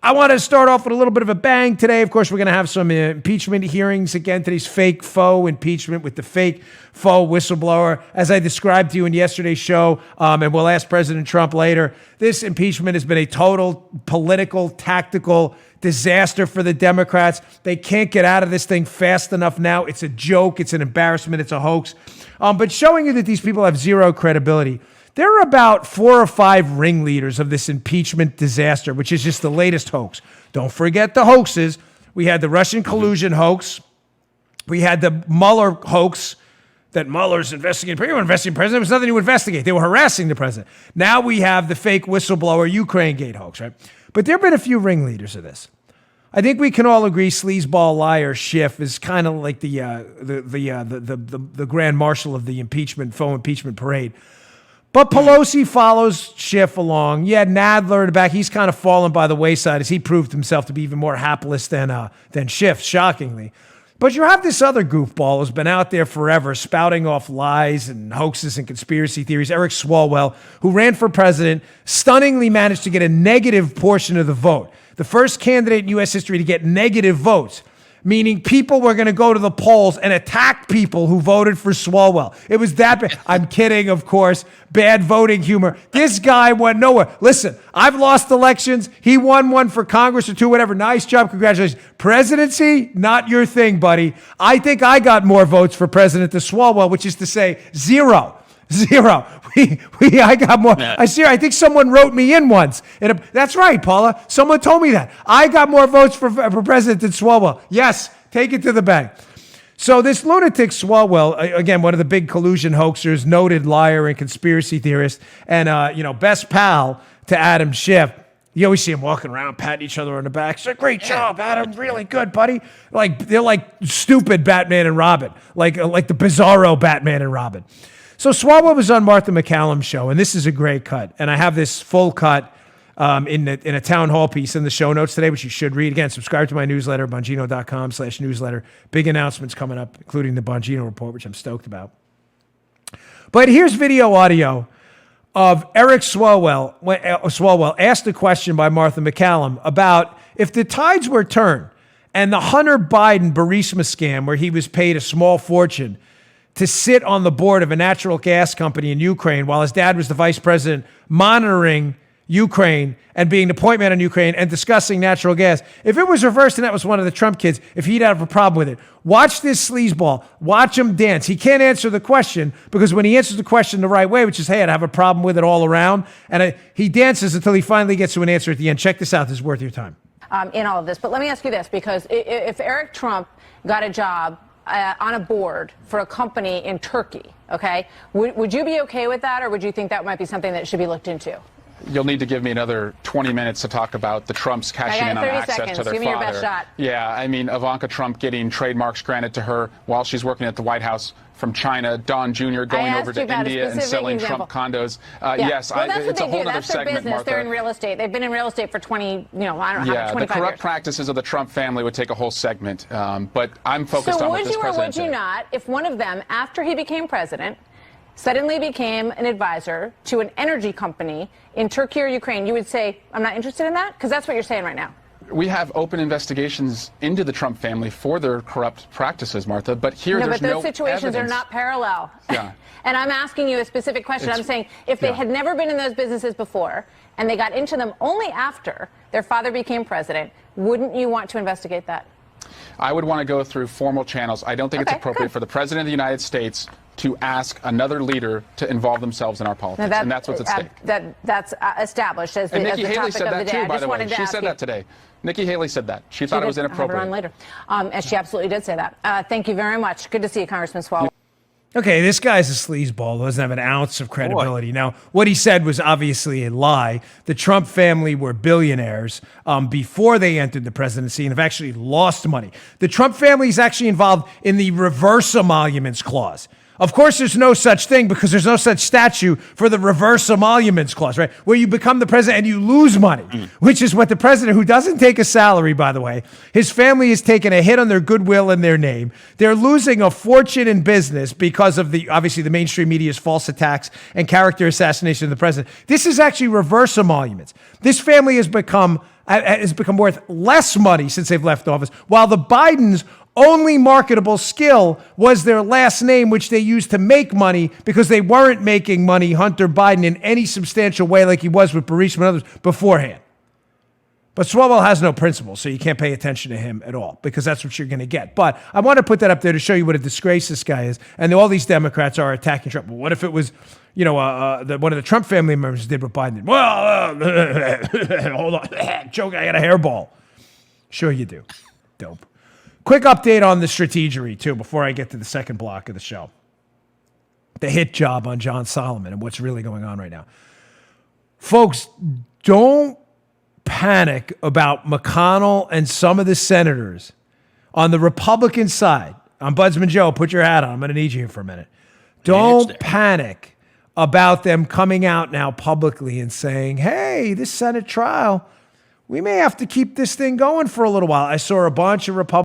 I want to start off with a little bit of a bang today. Of course, we're going to have some impeachment hearings again. Today's fake faux impeachment with the fake faux whistleblower, as I described to you in yesterday's show, and we'll ask President Trump later. This impeachment has been a total political, tactical disaster for the Democrats. They can't get out of this thing fast enough now. It's a joke. It's an embarrassment. It's a hoax. But showing you that these people have zero credibility. There are about 4 or 5 ringleaders of this impeachment disaster, which is just the latest hoax. Don't forget the hoaxes. We had the Russian collusion hoax. We had the Mueller hoax that Mueller's investigating. They were investigating the president. There was nothing to investigate. They were harassing the president. Now we have the fake whistleblower Ukraine gate hoax, right? But there have been a few ringleaders of this. I think we can all agree sleazeball liar Schiff is kind of like the grand marshal of the faux impeachment parade. But Pelosi follows Schiff along. Yeah, Nadler in the back. He's kind of fallen by the wayside as he proved himself to be even more hapless than Schiff, shockingly. But you have this other goofball who's been out there forever spouting off lies and hoaxes and conspiracy theories, Eric Swalwell, who ran for president, stunningly managed to get a negative portion of the vote. The first candidate in U.S. history to get negative votes, meaning people were going to go to the polls and attack people who voted for Swalwell. It was that bad. I'm kidding, of course. Bad voting humor. This guy went nowhere. Listen, I've lost elections. He won one for Congress or 2, whatever. Nice job. Congratulations. Presidency, not your thing, buddy. I think I got more votes for president than Swalwell, which is to say 0. I got more. Yeah. I think someone wrote me in once. That's right, Paula. Someone told me that. I got more votes for president than Swalwell. Yes, take it to the bank. So this lunatic Swalwell, again, one of the big collusion hoaxers, noted liar and conspiracy theorist, and best pal to Adam Schiff. You always see him walking around, patting each other on the back. It's a great job, Adam. Really good, buddy. They're like stupid Batman and Robin, like the bizarro Batman and Robin. So Swalwell was on Martha McCallum's show, and this is a great cut. And I have this full cut in a town hall piece in the show notes today, which you should read. Again, subscribe to my newsletter, bongino.com/newsletter. Big announcements coming up, including the Bongino report, which I'm stoked about. But here's video audio of Eric Swalwell. Swalwell asked a question by Martha McCallum about if the tides were turned and the Hunter Biden Burisma scam, where he was paid a small fortune to sit on the board of a natural gas company in Ukraine while his dad was the vice president, monitoring Ukraine and being the point man on Ukraine and discussing natural gas. If it was reversed and that was one of the Trump kids, if he'd have a problem with it, watch this sleazeball. Watch him dance. He can't answer the question because when he answers the question the right way, which is, hey, I'd have a problem with it all around, and he dances until he finally gets to an answer at the end. Check this out. This is worth your time. In all of this. But let me ask you this, because if Eric Trump got a job on a board for a company in Turkey, okay, would you be okay with that, or would you think that might be something that should be looked into? You'll need to give me another 20 minutes to talk about the Trumps cashing in on access to their father. Give me your best shot. Yeah, I mean, Ivanka Trump getting trademarks granted to her while she's working at the White House from China, Don Jr. going over to India and selling Trump condos. Yes, well, that's it's a whole other that's their segment, business. Martha. They're in real estate. They've been in real estate for 20, I don't know, how much, 25 the corrupt years. practices of the Trump family would take a whole segment, but I'm focused on what this president did. So would you or would you not, if one of them, after he became president, suddenly became an advisor to an energy company in Turkey or Ukraine, you would say, I'm not interested in that? Because that's what you're saying right now. We have open investigations into the Trump family for their corrupt practices, Martha, but here there's no but those situations evidence. are not parallel. Yeah. And I'm asking you a specific question. I'm saying if they had never been in those businesses before and they got into them only after their father became president, wouldn't you want to investigate that? I would want to go through formal channels. I don't think it's appropriate for the President of the United States to ask another leader to involve themselves in our politics, and that's what's at stake. That's established as the, and Nikki as the Haley topic said of that the day. too, by the way. She said that today. Nikki Haley said that. She thought it was inappropriate. I'll have her on later. And she absolutely did say that. Thank you very much. Good to see you, Congressman Swalwell. Okay, this guy's a sleazeball who doesn't have an ounce of credibility. Now, what he said was obviously a lie. The Trump family were billionaires before they entered the presidency and have actually lost money. The Trump family is actually involved in the reverse emoluments clause. Of course, there's no such thing because there's no such statute for the reverse emoluments clause, right? Where you become the president and you lose money, which is what the president, who doesn't take a salary, by the way, his family is taking a hit on their goodwill and their name. They're losing a fortune in business because of obviously the mainstream media's false attacks and character assassination of the president. This is actually reverse emoluments. This family has become worth less money since they've left office, while the Bidens' only marketable skill was their last name, which they used to make money because they weren't making money, Hunter Biden, in any substantial way like he was with Burisma and others beforehand. But Swalwell has no principles, so you can't pay attention to him at all because that's what you're going to get. But I want to put that up there to show you what a disgrace this guy is. And all these Democrats are attacking Trump. Well, what if it was, one of the Trump family members did what Biden did? Well, hold on. Joke, I got a hairball. Sure you do. Dope. Quick update on the strategery, too, before I get to the second block of the show. The hit job on John Solomon and what's really going on right now. Folks, don't panic about McConnell and some of the senators on the Republican side. Ombudsman Joe, put your hat on. I'm going to need you here for a minute. Don't panic about them coming out now publicly and saying, hey, this Senate trial, we may have to keep this thing going for a little while. I saw a bunch of Republicans